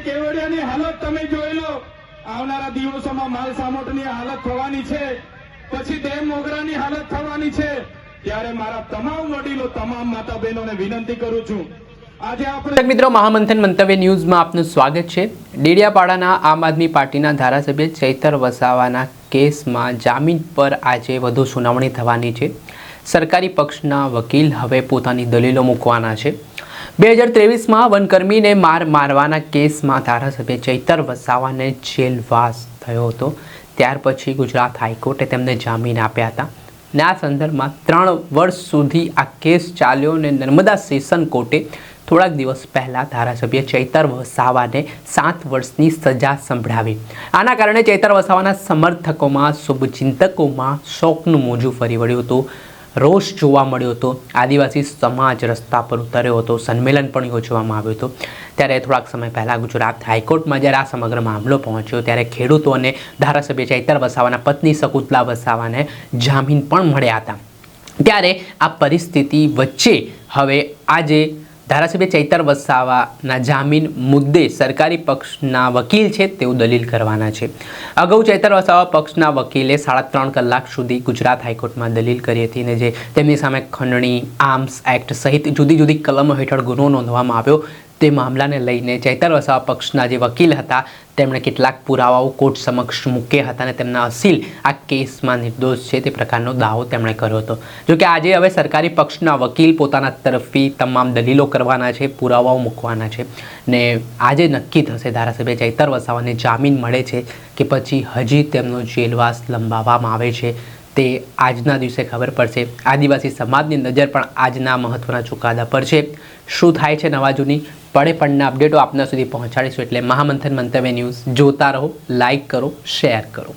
કેવડિયાની હાલત તમે જોઈ લો, આવનારા દિવસોમાં માલ સામોટની હાલત થવાની છે, પછી ડેમ મોગરાની હાલત થવાની છે। ત્યારે મારા તમામ વડીલો, તમામ માતા બહેનોને વિનંતી કરું છું, આજે આપણે મિત્રો મહામંથન મંતવ્ય ન્યૂઝમાં આપનું સ્વાગત છે। ડેડિયાપાડાના આમ આદમી પાર્ટીના ધારાસભ્ય ચૈતર વસાવાના કેસમાં જામીન પર આજે વધુ સુનાવણી થવાની છે। સરકારી પક્ષના વકીલ હવે પોતાની દલીલો મૂકવાના છે। 2023માં વનકર્મીને મારવાના કેસમાં ધારાસભ્ય ચૈતર વસાવાને જેલવાસ થયો હતો। ત્યાર પછી ગુજરાત હાઈકોર્ટે તેમને જામીન આપ્યા હતા અને આ સંદર્ભમાં 3 વર્ષ સુધી આ કેસ ચાલ્યો અને નર્મદા સેશન કોર્ટે થોડાક દિવસ પહેલાં ધારાસભ્ય ચૈતર વસાવાને 7 વર્ષની સજા સંભળાવી। આના કારણે ચૈતર વસાવાના સમર્થકોમાં, શુભચિંતકોમાં શોકનું મોજું ફરી વળ્યું હતું। રોષ જોવા મળ્યો હતો। આદિવાસી સમાજ રસ્તા પર ઉતર્યો હતો। સંમેલન પણ યોજવામાં આવ્યું હતું। ત્યારે થોડાક સમય પહેલાં ગુજરાત હાઈકોર્ટમાં જ્યારે આ સમગ્ર મામલો પહોંચ્યો ત્યારે ખેડૂતો અને ધારાસભ્ય ચૈતર વસાવાના પત્ની શકુંતલા વસાવાને જામીન પણ મળ્યા હતા। ત્યારે આ પરિસ્થિતિ વચ્ચે હવે આજે ધારાસભ્ય ચૈતર વસાવાના જામીન મુદ્દે સરકારી પક્ષના વકીલ છે તેઓ દલીલ કરવાના છે। અગાઉ ચૈતર વસાવા પક્ષના વકીલે 3.5 કલાક સુધી ગુજરાત હાઈકોર્ટમાં દલીલ કરી હતી અને જે તેમની સામે ખંડણી, આર્મ્સ એક્ટ સહિત જુદી જુદી કલમો હેઠળ ગુનો નોંધવામાં આવ્યો તે મામલાને લઈને ચૈતર વસાવા પક્ષના જે વકીલ હતા તેમણે કેટલાક પુરાવાઓ કોર્ટ સમક્ષ મૂક્યા હતા અને તેમના અસીલ આ કેસમાં નિર્દોષ છે તે પ્રકારનો દાવો તેમણે કર્યો હતો। જોકે આજે હવે સરકારી પક્ષના વકીલ પોતાના તરફી તમામ દલીલો કરવાના છે, પુરાવાઓ મૂકવાના છે ને આજે નક્કી થશે ધારાસભ્ય ચૈતર વસાવાને જામીન મળે છે કે પછી હજી તેમનો જેલવાસ લંબાવવામાં આવે છે તે આજના દિવસે ખબર પડશે। આદિવાસી સમાજની નજર પણ આજના મહત્વના ચુકાદા પર છે। શું થાય છે નવા જૂની પડે પડના અપડેટો આપના સુધી પહોંચાડીશું। એટલે મહામંથન મંતવ્ય ન્યૂઝ જોતા રહો, લાઈક કરો, શેર કરો।